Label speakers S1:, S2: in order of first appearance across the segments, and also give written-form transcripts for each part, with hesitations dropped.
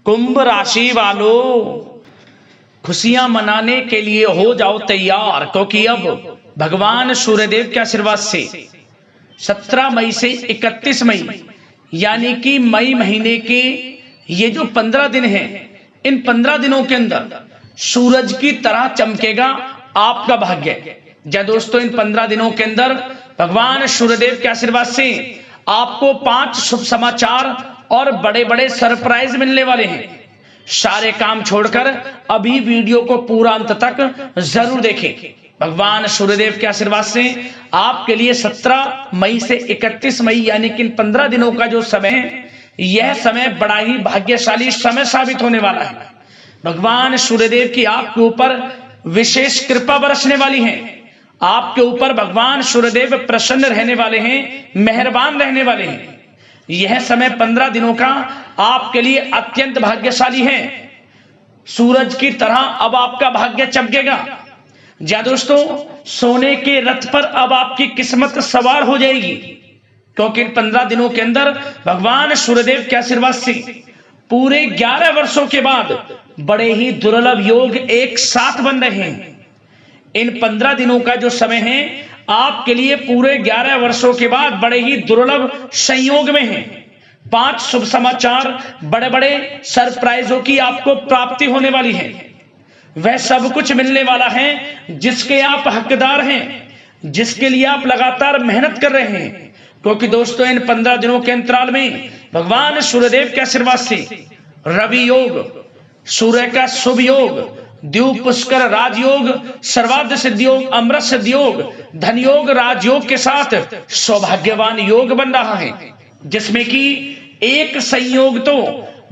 S1: कुंभ राशि वालों, खुशियां मनाने के लिए हो जाओ तैयार, क्योंकि अब भगवान सूर्यदेव के आशीर्वाद से 17 मई से 31 मई यानी कि मई महीने के ये जो 15 दिन हैं, इन 15 दिनों के अंदर सूरज की तरह चमकेगा आपका भाग्य। जय दोस्तों, इन 15 दिनों के अंदर भगवान सूर्यदेव के आशीर्वाद से आपको 5 शुभ समाचार और बड़े बड़े सरप्राइज मिलने वाले हैं। सारे काम छोड़कर अभी वीडियो को पूरा अंत तक जरूर देखें। भगवान सूर्यदेव के आशीर्वाद से आपके लिए 17 मई से 31 मई यानी कि इन 15 दिनों का जो समय है, यह समय बड़ा ही भाग्यशाली समय साबित होने वाला है। भगवान सूर्यदेव की आपके ऊपर विशेष कृपा बरसने वाली है। आपके ऊपर भगवान सूर्यदेव प्रसन्न रहने वाले हैं, मेहरबान रहने वाले हैं। यह समय 15 दिनों का आपके लिए अत्यंत भाग्यशाली है। सूरज की तरह अब आपका भाग्य चमकेगा। जा दोस्तों, सोने के रथ पर अब आपकी किस्मत सवार हो जाएगी, क्योंकि इन 15 दिनों के अंदर भगवान सूर्यदेव के आशीर्वाद से पूरे 11 वर्षों के बाद बड़े ही दुर्लभ योग एक साथ बन रहे हैं। इन 15 दिनों का जो समय है आपके लिए पूरे 11 वर्षों के बाद बड़े ही दुर्लभ संयोग में है। 5 शुभ समाचार, बड़े बड़े सरप्राइजों की आपको प्राप्ति होने वाली है। वह सब कुछ मिलने वाला है जिसके आप हकदार हैं, जिसके लिए आप लगातार मेहनत कर रहे हैं। क्योंकि दोस्तों, इन 15 दिनों के अंतराल में भगवान सूर्यदेव के आशीर्वाद से रवि योग, सूर्य का शुभ योग, द्वीप पुष्कर राजयोग, सर्वार्थ सिद्धि योग, अमृत सिद्धि योग, धन योग, राजयोग के साथ सौभाग्यवान योग बन रहा है, जिसमें कि एक संयोग तो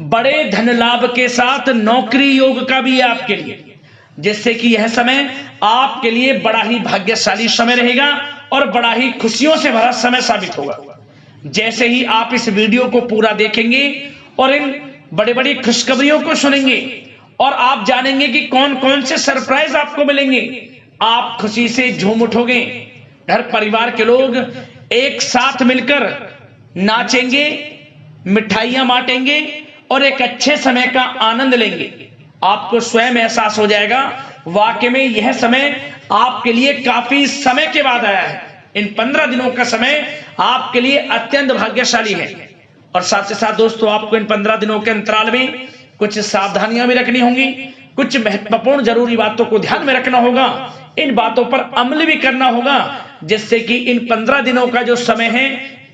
S1: बड़े धन लाभ के साथ नौकरी योग का भी है आपके लिए, जिससे कि यह समय आपके लिए बड़ा ही भाग्यशाली समय रहेगा और बड़ा ही खुशियों से भरा समय साबित होगा। जैसे ही आप इस वीडियो को पूरा देखेंगे और इन बड़ी बड़ी खुशखबरियों को सुनेंगे और आप जानेंगे कि कौन कौन से सरप्राइज आपको मिलेंगे, आप खुशी से झूम उठोगे। घर परिवार के लोग एक साथ मिलकर नाचेंगे, मिठाइयां बांटेंगे और एक अच्छे समय का आनंद लेंगे। आपको स्वयं एहसास हो जाएगा वाकई में यह समय आपके लिए काफी समय के बाद आया है। इन 15 दिनों का समय आपके लिए अत्यंत भाग्यशाली है। और साथ ही साथ दोस्तों, आपको इन 15 दिनों के अंतराल में कुछ सावधानियां भी रखनी होंगी, कुछ महत्वपूर्ण जरूरी बातों को ध्यान में रखना होगा, इन बातों पर अमल भी करना होगा, जिससे कि इन 15 दिनों का जो समय है,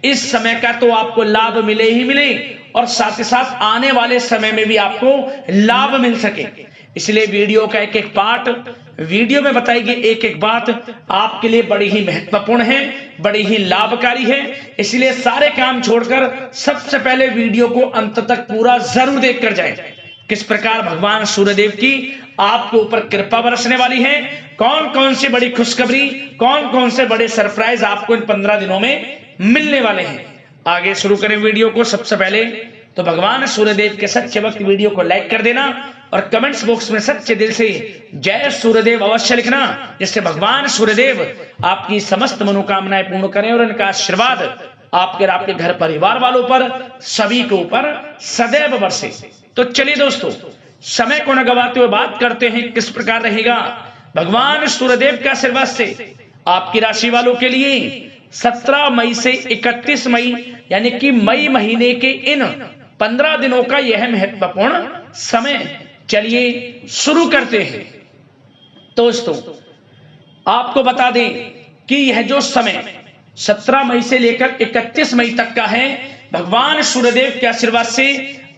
S1: इस समय का तो आपको लाभ मिले ही मिले और साथ ही साथ आने वाले समय में भी आपको लाभ मिल सके। इसलिए वीडियो का एक एक पार्ट, वीडियो में बताई गई एक एक बात आपके लिए बड़ी ही महत्वपूर्ण है, बड़ी ही लाभकारी है। इसलिए सारे काम छोड़कर सबसे पहले वीडियो को अंत तक पूरा जरूर देख कर जाए। किस प्रकार भगवान सूर्यदेव की आपके ऊपर कृपा बरसने वाली है, कौन कौन सी बड़ी खुशखबरी, कौन कौन से बड़े सरप्राइज आपको इन 15 दिनों में मिलने वाले हैं। आगे शुरू करें वीडियो को। सबसे पहले तो भगवान सूर्यदेव के सच्चे भक्त वीडियो को लाइक कर देना और कमेंट्स बॉक्स में सच्चे दिल से जय सूर्यदेव अवश्य लिखना, जिससे भगवान सूर्यदेव आपकी समस्त मनोकामनाएं पूर्ण करें और इनका आशीर्वाद आपके और आपके घर परिवार वालों पर, सभी के ऊपर सदैव बरसे। तो चलिए दोस्तों, समय को न गवाते हुए बात करते हैं किस प्रकार रहेगा भगवान सूर्यदेव के आशीर्वाद से आपकी राशि वालों के लिए 17 मई से 31 मई यानी कि मई महीने के इन 15 दिनों का यह महत्वपूर्ण समय। चलिए शुरू करते हैं। दोस्तों, आपको बता दें कि यह जो समय 17 मई से लेकर 31 मई तक का है, भगवान सूर्यदेव के आशीर्वाद से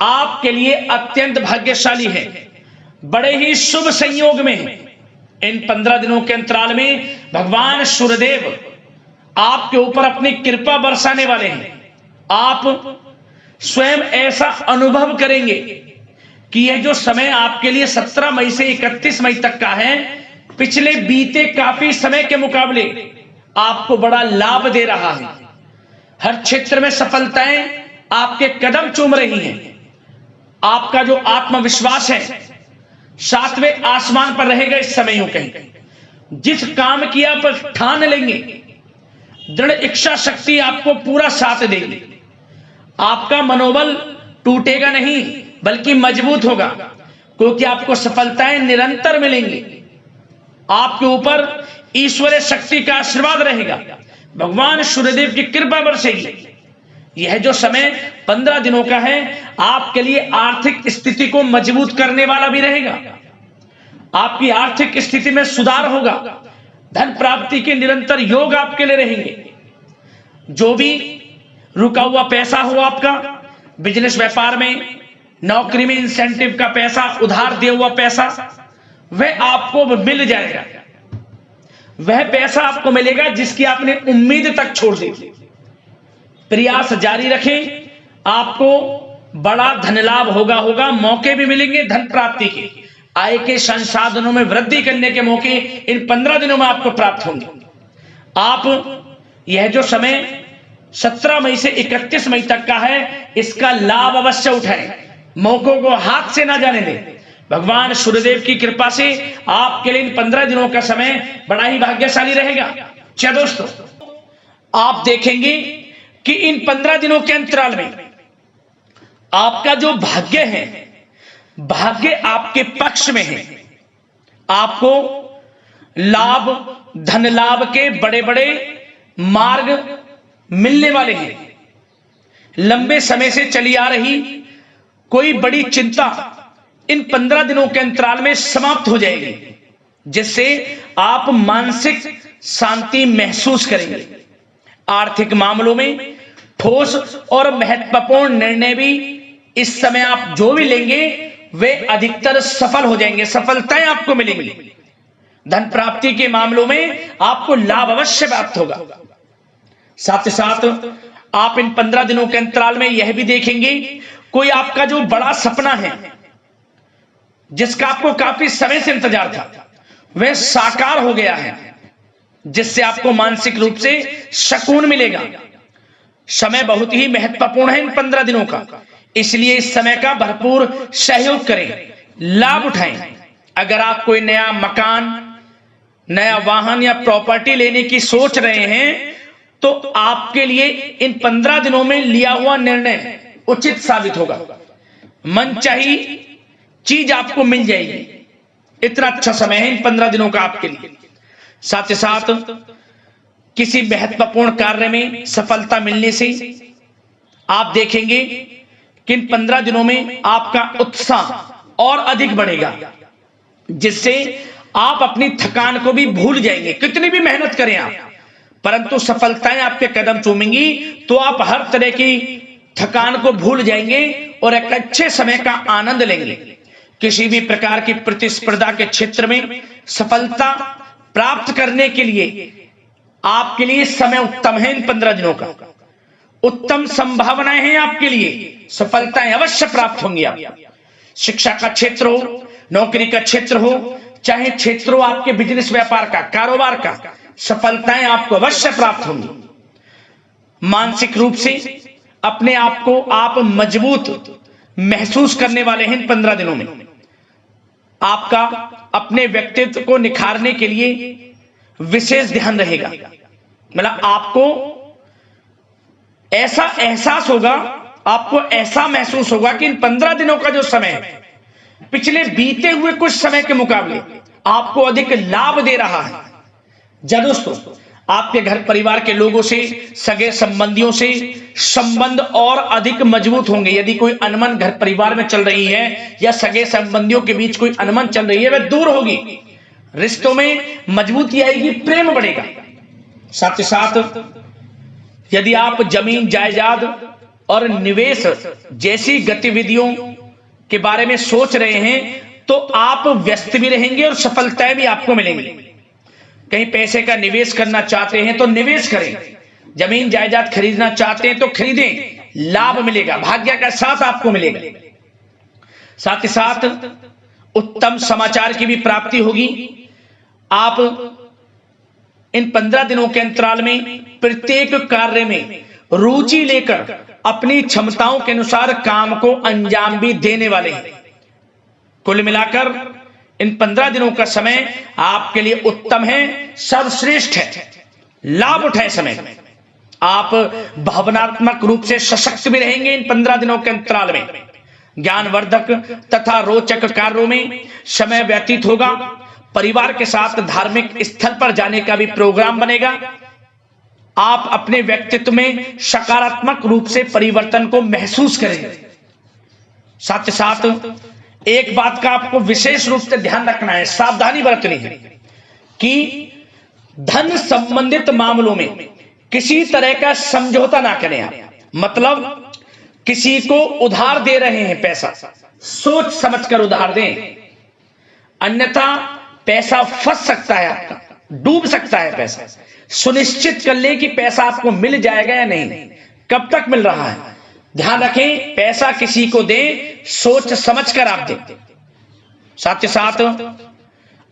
S1: आपके लिए अत्यंत भाग्यशाली है, बड़े ही शुभ संयोग में। इन 15 दिनों के अंतराल में भगवान सूर्यदेव आपके ऊपर अपनी कृपा बरसाने वाले हैं। आप स्वयं ऐसा अनुभव करेंगे कि यह जो समय आपके लिए 17 मई से 31 मई तक का है, पिछले बीते काफी समय के मुकाबले आपको बड़ा लाभ दे रहा है। हर क्षेत्र में सफलताएं आपके कदम चूम रही हैं। आपका जो आत्मविश्वास है 7वें आसमान पर रहेगा इस समय। यूं कहीं जिस काम की आप ठान लेंगे, दृढ़ इच्छा शक्ति आपको पूरा साथ देगी। आपका मनोबल टूटेगा नहीं, बल्कि मजबूत होगा, क्योंकि आपको सफलताएं निरंतर मिलेंगी। आपके ऊपर ईश्वरीय शक्ति का आशीर्वाद रहेगा, भगवान सूर्यदेव की कृपा बरसेगी। यह जो समय 15 दिनों का है, आपके लिए आर्थिक स्थिति को मजबूत करने वाला भी रहेगा। आपकी आर्थिक स्थिति में सुधार होगा, धन प्राप्ति के निरंतर योग आपके लिए रहेंगे। जो भी रुका हुआ पैसा हो आपका, बिजनेस व्यापार में, नौकरी में इंसेंटिव का पैसा, उधार दिया हुआ पैसा, वह आपको मिल जाएगा। वह पैसा आपको मिलेगा जिसकी आपने उम्मीद तक छोड़ दी थी। प्रयास जारी रखें, आपको बड़ा धन लाभ होगा। मौके भी मिलेंगे धन प्राप्ति के, आय के संसाधनों में वृद्धि करने के मौके इन 15 दिनों में आपको प्राप्त होंगे। आप यह जो समय 17 मई से 31 मई तक का है, इसका लाभ अवश्य उठाएं, मौकों को हाथ से ना जाने दें। भगवान सूर्यदेव की कृपा से आपके लिए इन 15 दिनों का समय बड़ा ही भाग्यशाली रहेगा। क्या दोस्तों, आप देखेंगे कि इन 15 दिनों के अंतराल में आपका जो भाग्य है, भाग्य आपके पक्ष में है। आपको लाभ, धन लाभ के बड़े बड़े मार्ग मिलने वाले हैं। लंबे समय से चली आ रही कोई बड़ी चिंता इन 15 दिनों के अंतराल में समाप्त हो जाएगी, जिससे आप मानसिक शांति महसूस करेंगे। आर्थिक मामलों में ठोस और महत्वपूर्ण निर्णय भी इस समय आप जो भी लेंगे वे अधिकतर सफल हो जाएंगे, सफलताएं आपको मिलेंगी। धन प्राप्ति के मामलों में आपको लाभ अवश्य प्राप्त होगा। साथ ही साथ आप इन 15 दिनों के अंतराल में यह भी देखेंगे, कोई आपका जो बड़ा सपना है, जिसका आपको काफी समय से इंतजार था, वह साकार हो गया है, जिससे आपको मानसिक रूप से सुकून मिलेगा। समय बहुत ही महत्वपूर्ण है इन 15 दिनों का, इसलिए इस समय का भरपूर सहयोग करें, लाभ उठाएं। अगर आप कोई नया मकान, नया वाहन या प्रॉपर्टी लेने की सोच रहे हैं, तो आपके लिए इन 15 दिनों में लिया हुआ निर्णय उचित साबित होगा। मनचाही चीज आपको मिल जाएगी। इतना अच्छा समय है इन 15 दिनों का आपके लिए। साथ ही साथ किसी महत्वपूर्ण कार्य में सफलता मिलने से आप देखेंगे कि इन 15 दिनों में आपका उत्साह और अधिक बढ़ेगा, जिससे आप अपनी थकान को भी भूल जाएंगे। कितनी भी मेहनत करें आप, परंतु सफलताएं आपके कदम चूमेंगी तो आप हर तरह की थकान को भूल जाएंगे और एक अच्छे समय का आनंद लेंगे। किसी भी प्रकार की प्रतिस्पर्धा के क्षेत्र में सफलता प्राप्त करने के लिए आपके लिए समय उत्तम है। इन 15 दिनों का उत्तम संभावनाएं हैं आपके लिए, सफलताएं अवश्य प्राप्त होंगी। आप शिक्षा का क्षेत्र हो, नौकरी का क्षेत्र हो, चाहे क्षेत्र हो आपके बिजनेस व्यापार का, कारोबार का, सफलताएं आपको अवश्य प्राप्त होंगी। मानसिक रूप से अपने आप को आप मजबूत महसूस करने वाले हैं इन 15 दिनों में। आपका अपने व्यक्तित्व को निखारने के लिए विशेष ध्यान रहेगा। मतलब आपको ऐसा एहसास होगा, आपको ऐसा महसूस होगा कि इन 15 दिनों का जो समय है, पिछले बीते हुए कुछ समय के मुकाबले आपको अधिक लाभ दे रहा है। जब दोस्तों आपके घर परिवार के लोगों से, सगे संबंधियों से संबंध और अधिक मजबूत होंगे। यदि कोई अनबन घर परिवार में चल रही है या सगे संबंधियों के बीच कोई अनबन चल रही है, वह दूर होगी, रिश्तों में मजबूती आएगी, प्रेम बढ़ेगा। साथ ही साथ यदि आप जमीन जायदाद और निवेश जैसी गतिविधियों के बारे में सोच रहे हैं, तो आप व्यस्त भी रहेंगे और सफलताएं भी आपको मिलेंगी। कहीं पैसे का निवेश करना चाहते हैं तो निवेश करें, जमीन जायदाद खरीदना चाहते हैं तो खरीदें, लाभ मिलेगा, भाग्य का साथ आपको मिलेगा। साथ ही साथ उत्तम समाचार की भी प्राप्ति होगी। आप इन 15 दिनों के अंतराल में प्रत्येक कार्य में रुचि लेकर अपनी क्षमताओं के अनुसार काम को अंजाम भी देने वाले हैं। कुल मिलाकर इन 15 दिनों का समय आपके लिए उत्तम है, सर्वश्रेष्ठ है। लाभ उठाएं समय में। आप भावनात्मक रूप से सशक्त भी रहेंगे इन 15 दिनों के अंतराल में। ज्ञानवर्धक तथा रोचक कार्यों में समय व्यतीत होगा। परिवार के साथ धार्मिक स्थल पर जाने का भी प्रोग्राम बनेगा। आप अपने व्यक्तित्व में सकारात्मक रूप से परिवर्तन को महसूस करेंगे। साथ ही साथ एक बात का आपको विशेष रूप से ध्यान रखना है, सावधानी बरतनी है कि धन संबंधित मामलों में किसी तरह का समझौता ना करें आप। मतलब किसी को उधार दे रहे हैं पैसा, सोच समझकर उधार दें, अन्यथा पैसा फंस सकता है, आपका डूब सकता है पैसा। सुनिश्चित कर लें कि पैसा आपको मिल जाएगा या नहीं, कब तक मिल रहा है, ध्यान रखें। पैसा किसी को दें, सोच समझकर आप दें। साथ ही साथ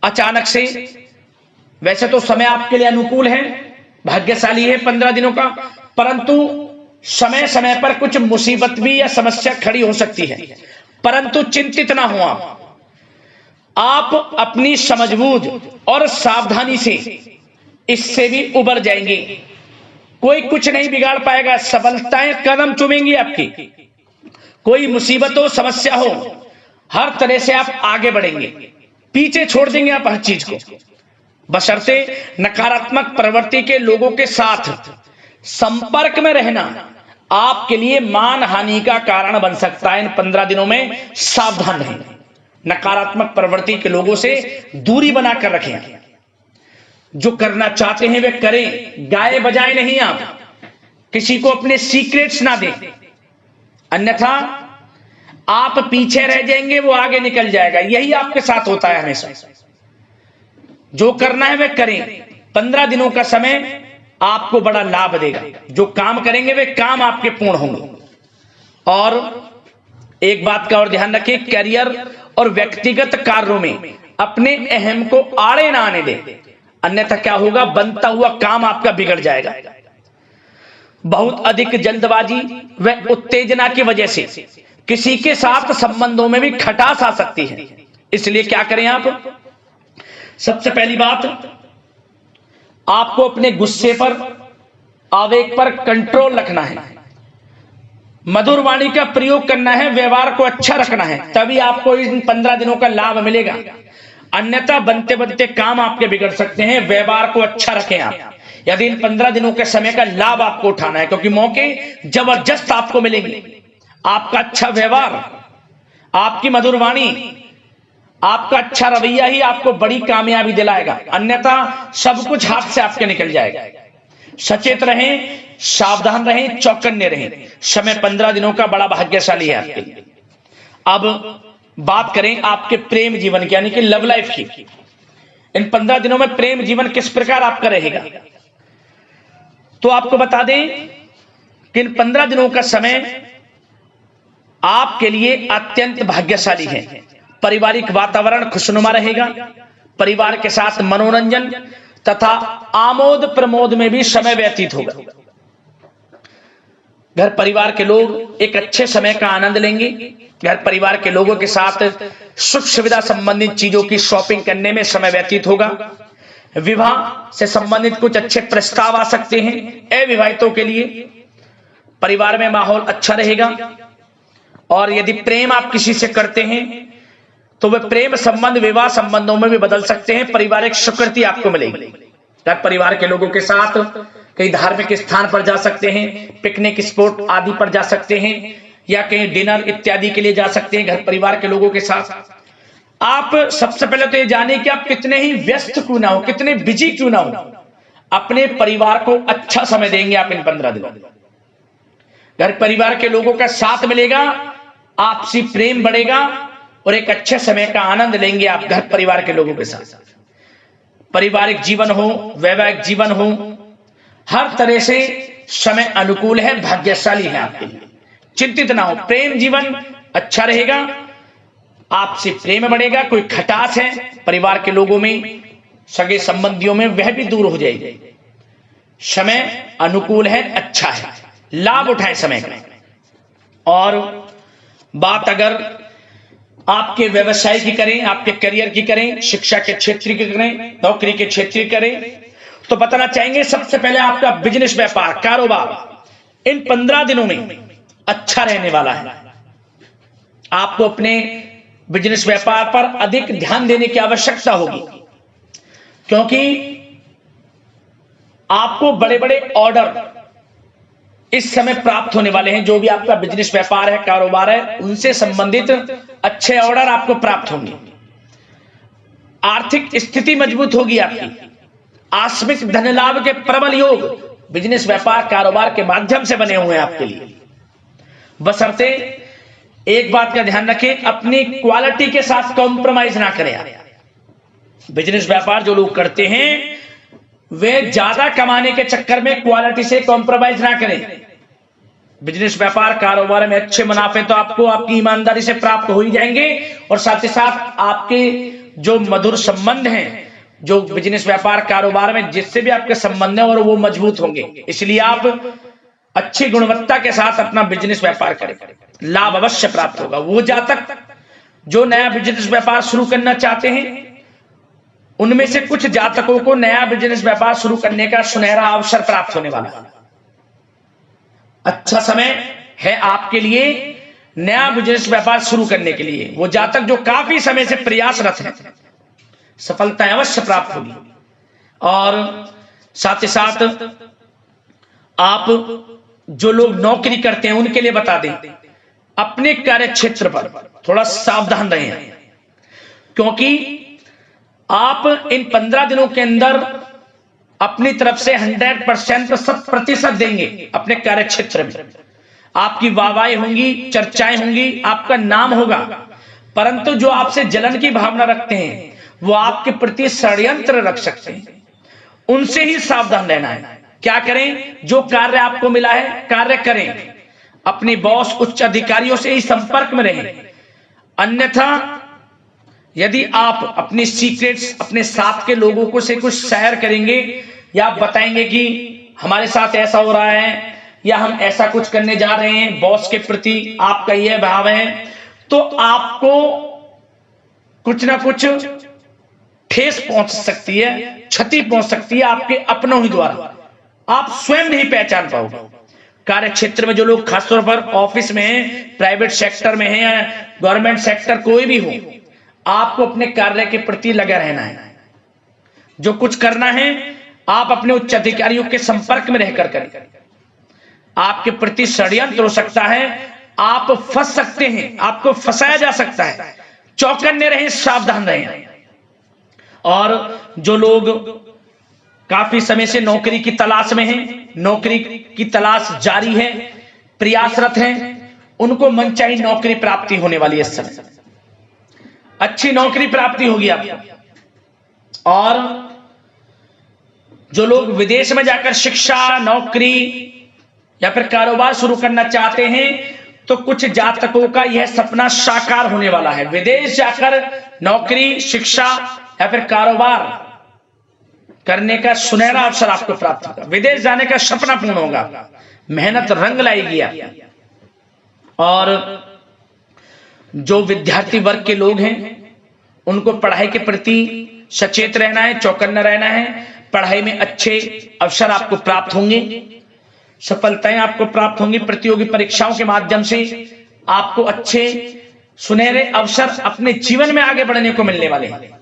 S1: अचानक से, वैसे तो समय आपके लिए अनुकूल है, भाग्यशाली है 15 दिनों का, परंतु समय समय पर कुछ मुसीबत भी या समस्या खड़ी हो सकती है। परंतु चिंतित ना हो आप अपनी समझबूझ और सावधानी से इससे भी उबर जाएंगे। कोई कुछ नहीं बिगाड़ पाएगा, सफलताएं कदम चूमेंगी आपकी। कोई मुसीबत हो, समस्या हो, हर तरह से आप आगे बढ़ेंगे, पीछे छोड़ देंगे आप हर चीज को। बशर्ते नकारात्मक प्रवृत्ति के लोगों के साथ संपर्क में रहना आपके लिए मान हानि का कारण बन सकता है। इन 15 दिनों में सावधान रहें, नकारात्मक प्रवृत्ति के लोगों से दूरी बनाकर रखें। जो करना चाहते हैं वे करें, गाए बजाए नहीं। आप किसी को अपने सीक्रेट्स ना दें, अन्यथा आप पीछे रह जाएंगे, वो आगे निकल जाएगा। यही आपके साथ होता है हमेशा। जो करना है वे करें। 15 दिनों का समय आपको बड़ा लाभ देगा। जो काम करेंगे वे काम आपके पूर्ण होंगे। और एक बात का और ध्यान रखें, करियर और व्यक्तिगत कार्यों में अपने अहम को आड़े ना आने दें, अन्यथा क्या होगा, बनता हुआ काम आपका बिगड़ जाएगा। बहुत अधिक जल्दबाजी व उत्तेजना की वजह से किसी के साथ संबंधों में भी खटास आ सकती है। इसलिए क्या करें आप, सबसे पहली बात, आपको अपने गुस्से पर, आवेग पर कंट्रोल रखना है। मधुर वाणी का प्रयोग करना है, व्यवहार को अच्छा रखना है, तभी आपको इन 15 दिनों का लाभ मिलेगा। अन्यथा बनते बनते काम आपके बिगड़ सकते हैं। व्यवहार को अच्छा रखें आप, यदि इन 15 दिनों के समय का लाभ आपको उठाना है, क्योंकि मौके जबरदस्त आपको मिलेंगे। आपका अच्छा व्यवहार, आपकी मधुर वाणी, आपका अच्छा रवैया ही आपको बड़ी कामयाबी दिलाएगा, अन्यथा सब कुछ हाथ से आपके निकल जाएगा। सचेत रहें, सावधान रहें, चौकन्ने रहें। समय 15 दिनों का बड़ा भाग्यशाली है आपके लिए। अब बात करें आपके प्रेम जीवन की, यानी कि लव लाइफ की। इन 15 दिनों में प्रेम जीवन किस प्रकार आपका रहेगा, तो आपको बता दें कि इन 15 दिनों का समय आपके लिए अत्यंत भाग्यशाली है। पारिवारिक वातावरण खुशनुमा रहेगा। परिवार के साथ मनोरंजन तथा आमोद प्रमोद में भी समय व्यतीत होगा। घर परिवार के लोग एक अच्छे समय का आनंद लेंगे। घर परिवार के लोगों के साथ सुख सुविधा संबंधित चीजों की शॉपिंग करने में समय व्यतीत होगा। विवाह से संबंधित कुछ अच्छे प्रस्ताव आ सकते हैं अविवाहितों के लिए। परिवार में माहौल अच्छा रहेगा। और यदि प्रेम आप किसी से करते हैं तो वह प्रेम संबंध विवाह संबंधों में भी बदल सकते हैं। पारिवारिक स्वीकृति आपको मिलेगी। घर परिवार के लोगों के साथ कहीं धार्मिक स्थान पर जा सकते हैं, पिकनिक स्पॉट आदि पर जा सकते हैं, या कहीं डिनर इत्यादि के लिए जा सकते हैं घर परिवार के लोगों के साथ। आप सबसे पहले तो ये जाने कि आप कितने ही व्यस्त क्यों ना हो, कितने बिजी क्यों ना हो, अपने परिवार को अच्छा समय देंगे आप इन 15 दिनों। घर परिवार के लोगों का साथ मिलेगा, आपसी प्रेम बढ़ेगा और एक अच्छे समय का आनंद लेंगे आप घर परिवार के लोगों के साथ। पारिवारिक जीवन हो, वैवाहिक जीवन हो, हर तरह से समय अनुकूल है, भाग्यशाली है आपके लिए। चिंतित ना हो, प्रेम जीवन अच्छा रहेगा, आपसे प्रेम बढ़ेगा। कोई खटास है परिवार के लोगों में, सगे संबंधियों में, वह भी दूर हो जाएगी। समय अनुकूल है, अच्छा है, लाभ उठाएं समय का। और बात अगर आपके व्यवसाय की करें, आपके करियर की करें, शिक्षा के क्षेत्र की करें, नौकरी के क्षेत्र की करें, तो बताना चाहेंगे सबसे पहले आपका बिजनेस, व्यापार, कारोबार इन 15 दिनों में अच्छा रहने वाला है। आपको अपने बिजनेस व्यापार पर अधिक ध्यान देने की आवश्यकता होगी, क्योंकि आपको बड़े बड़े ऑर्डर इस समय प्राप्त होने वाले हैं। जो भी आपका बिजनेस व्यापार है, कारोबार है, उनसे संबंधित अच्छे ऑर्डर आपको प्राप्त होंगे। आर्थिक स्थिति मजबूत होगी आपकी। आकस्मिक धन लाभ के प्रबल योग बिजनेस व्यापार कारोबार के माध्यम से बने हुए हैं आपके लिए। बशर्ते एक बात का ध्यान रखें, अपनी क्वालिटी के साथ कॉम्प्रोमाइज ना करें आप। बिजनेस व्यापार जो लोग करते हैं वे ज्यादा कमाने के चक्कर में क्वालिटी से कॉम्प्रोमाइज ना करें। बिजनेस व्यापार कारोबार में अच्छे मुनाफे तो आपको आपकी ईमानदारी से प्राप्त हो ही जाएंगे, और साथ ही साथ आपके जो मधुर संबंध हैं जो बिजनेस व्यापार कारोबार में जिससे भी आपके संबंध हैं और वो मजबूत होंगे। इसलिए आप अच्छी गुणवत्ता के साथ अपना बिजनेस व्यापार करें, लाभ अवश्य प्राप्त होगा। वो जातक जो नया बिजनेस व्यापार शुरू करना चाहते हैं, उनमें से कुछ जातकों को नया बिजनेस व्यापार शुरू करने का सुनहरा अवसर प्राप्त होने वाला है। अच्छा समय है आपके लिए नया बिजनेस व्यापार शुरू करने के लिए। वो जातक जो काफी समय से प्रयासरत हैं, सफलता अवश्य प्राप्त होगी। और साथ ही साथ आप जो लोग नौकरी करते हैं उनके लिए बता दें, अपने कार्य क्षेत्र पर थोड़ा सावधान रहें, क्योंकि आप इन 15 दिनों के अंदर अपनी तरफ से 100% 100% देंगे अपने कार्य क्षेत्र में। आपकी वाहवाही होंगी, चर्चाएं होंगी, आपका नाम होगा, परंतु जो आपसे जलन की भावना रखते हैं वो आपके प्रति षड्यंत्र रख सकते हैं। उनसे ही सावधान रहना है। क्या करें? जो कार्य आपको मिला है कार्य करें, अपने बॉस उच्च अधिकारियों से ही संपर्क में रहें। अन्यथा यदि आप अपने सीक्रेट्स अपने साथ के लोगों को से कुछ शेयर करेंगे या आप बताएंगे कि हमारे साथ ऐसा हो रहा है या हम ऐसा कुछ करने जा रहे हैं, बॉस के प्रति आपका यह भाव है, तो आपको कुछ ना कुछ ठेस पहुंच सकती है, क्षति पहुंच सकती है आपके अपनों ही द्वारा। आप स्वयं नहीं पहचान पाओगे। कार्य क्षेत्र में जो लोग खासतौर पर ऑफिस में हैं, प्राइवेट सेक्टर में हैं या गवर्नमेंट सेक्टर कोई भी हो, आपको अपने कार्य के प्रति लगा रहना है। जो कुछ करना है आप अपने उच्च अधिकारियों के संपर्क में रहकर करें। आपके प्रति षड्यंत्र हो सकता है, आप फंस सकते हैं, आपको फंसाया जा सकता है। चौकन्ने रहें, सावधान रहें। और जो लोग काफी समय से नौकरी की तलाश में हैं, नौकरी की तलाश जारी है, प्रयासरत हैं, उनको मनचाही नौकरी प्राप्ति होने वाली है। इस समय अच्छी नौकरी प्राप्ति होगी आपको। और जो लोग विदेश में जाकर शिक्षा, नौकरी या फिर कारोबार शुरू करना चाहते हैं, तो कुछ जातकों का यह सपना साकार होने वाला है। विदेश जाकर नौकरी, शिक्षा या फिर कारोबार करने का सुनहरा अवसर आपको प्राप्त होगा। विदेश जाने का सपना पूर्ण होगा, मेहनत रंग लाएगी आपकी। और जो विद्यार्थी वर्ग के लोग हैं उनको पढ़ाई के प्रति सचेत रहना है, चौकन्ना रहना है। पढ़ाई में अच्छे अवसर आपको प्राप्त होंगे, सफलताएं आपको प्राप्त होंगी। प्रतियोगी परीक्षाओं के माध्यम से आपको अच्छे सुनहरे अवसर अपने जीवन में आगे बढ़ने को मिलने वाले हैं।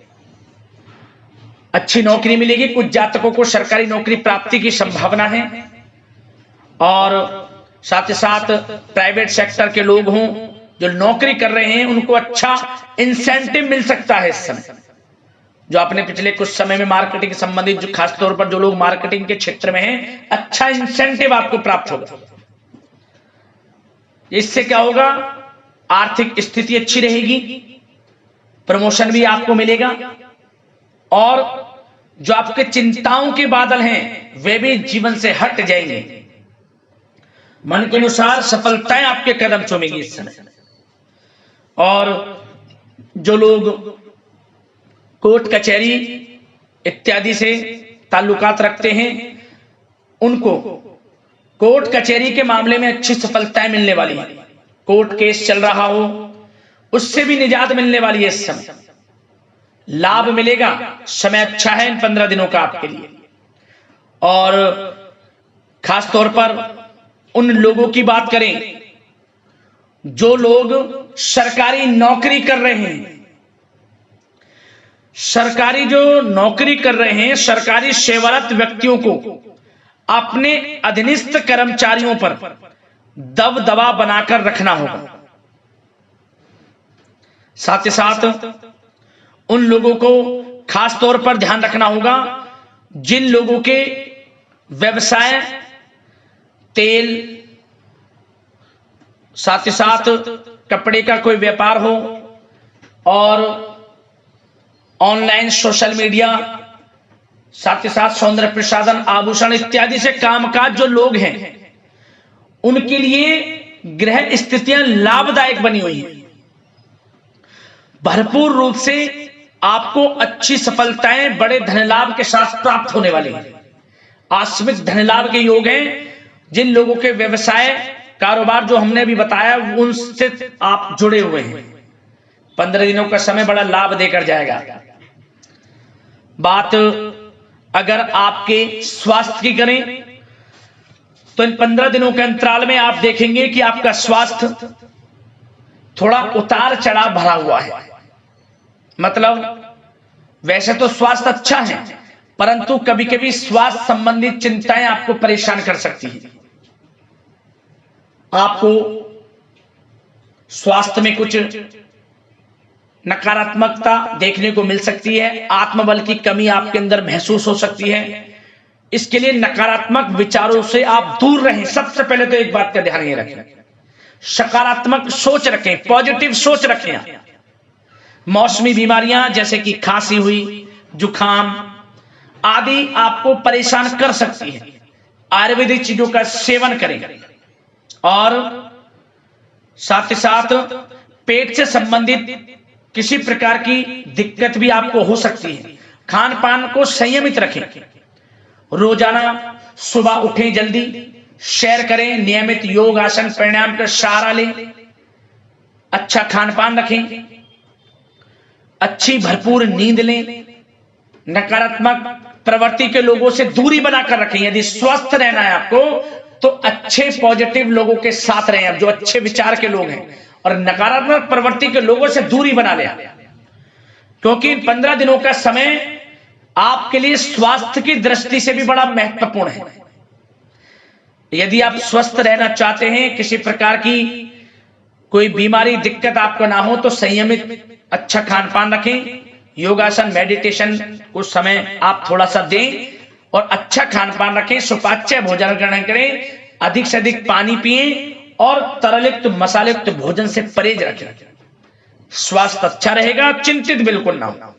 S1: अच्छी नौकरी मिलेगी। कुछ जातकों को सरकारी नौकरी प्राप्ति की संभावना है। और साथ ही साथ प्राइवेट सेक्टर के लोग हों जो नौकरी कर रहे हैं, उनको अच्छा इंसेंटिव मिल सकता है इस समय। जो आपने पिछले कुछ समय में मार्केटिंग संबंधित, जो खासतौर पर जो लोग मार्केटिंग के क्षेत्र में हैं, अच्छा इंसेंटिव आपको प्राप्त होगा। इससे क्या होगा? आर्थिक स्थिति अच्छी रहेगी, प्रमोशन भी आपको मिलेगा, और जो आपके चिंताओं के बादल हैं वे भी जीवन से हट जाएंगे। मन के अनुसार सफलताएं आपके कदम चूमेगी इस समय। और जो लोग कोर्ट कचहरी इत्यादि से ताल्लुकात रखते हैं, उनको कोर्ट कचहरी के मामले में अच्छी सफलताएं मिलने वाली है। कोर्ट केस चल रहा हो उससे भी निजात मिलने वाली है। इस समय लाभ मिलेगा। समय अच्छा है इन 15 दिनों का आपके लिए। और खास तौर पर उन लोगों की बात करें, जो लोग सरकारी नौकरी कर रहे हैं, सरकारी जो नौकरी कर रहे हैं, सरकारी सेवारत व्यक्तियों को अपने अधीनस्थ कर्मचारियों पर दबदबा बनाकर रखना होगा। साथ ही साथ उन लोगों को खास तौर पर ध्यान रखना होगा जिन लोगों के व्यवसाय तेल, साथ ही साथ कपड़े का कोई व्यापार हो और ऑनलाइन सोशल मीडिया, साथ ही साथ सौंदर्य प्रसाधन, आभूषण इत्यादि से कामकाज जो लोग हैं, उनके लिए ग्रह स्थितियां लाभदायक बनी हुई हैं। भरपूर रूप से आपको अच्छी सफलताएं बड़े धनलाभ के साथ प्राप्त होने वाली हैं। आकस्मिक धनलाभ के योग हैं। जिन लोगों के व्यवसाय कारोबार जो हमने भी बताया उनसे आप जुड़े हुए हैं, 15 दिनों का समय बड़ा लाभ देकर जाएगा। बात अगर आपके स्वास्थ्य की करें तो इन 15 दिनों के अंतराल में आप देखेंगे कि आपका स्वास्थ्य थोड़ा उतार चढ़ाव भरा हुआ है। मतलब वैसे तो स्वास्थ्य अच्छा है, परंतु कभी कभी स्वास्थ्य संबंधित चिंताएं आपको परेशान कर सकती हैं। आपको स्वास्थ्य में कुछ नकारात्मकता देखने को मिल सकती है, आत्मबल की कमी आपके अंदर महसूस हो सकती है। इसके लिए नकारात्मक विचारों से आप दूर रहें। सबसे पहले तो एक बात का ध्यान ये रखें, सकारात्मक सोच रखें, पॉजिटिव सोच रखें। मौसमी बीमारियां जैसे कि खांसी हुई, जुखाम आदि आपको परेशान कर सकती है। आयुर्वेदिक चीजों का सेवन करें और साथ ही साथ पेट से संबंधित किसी प्रकार की दिक्कत भी आपको हो सकती है। खान पान को संयमित रखें। रोजाना सुबह उठें, जल्दी सैर करें, नियमित योग आसन प्राणायाम का सहारा लें, अच्छा खान पान रखें, अच्छी भरपूर नींद लें, नकारात्मक प्रवृत्ति के लोगों से दूरी बनाकर रखें। यदि स्वस्थ रहना है आपको तो अच्छे पॉजिटिव लोगों के साथ रहें, अब जो अच्छे विचार के लोग हैं, और नकारात्मक प्रवृत्ति के लोगों से दूरी बना लें, क्योंकि 15 दिनों का समय आपके लिए स्वास्थ्य की दृष्टि से भी बड़ा महत्वपूर्ण है। यदि आप स्वस्थ रहना चाहते हैं, किसी प्रकार की कोई बीमारी दिक्कत आपको ना हो, तो संयमित अच्छा खान पान रखें, योगासन मेडिटेशन को समय आप थोड़ा सा दें और अच्छा खान पान रखें, सुपाच्य भोजन ग्रहण करें, अधिक से अधिक पानी पिएं और तरलयुक्त मसालेयुक्त भोजन से परहेज रखें। स्वास्थ्य अच्छा रहेगा, चिंतित बिल्कुल ना हो।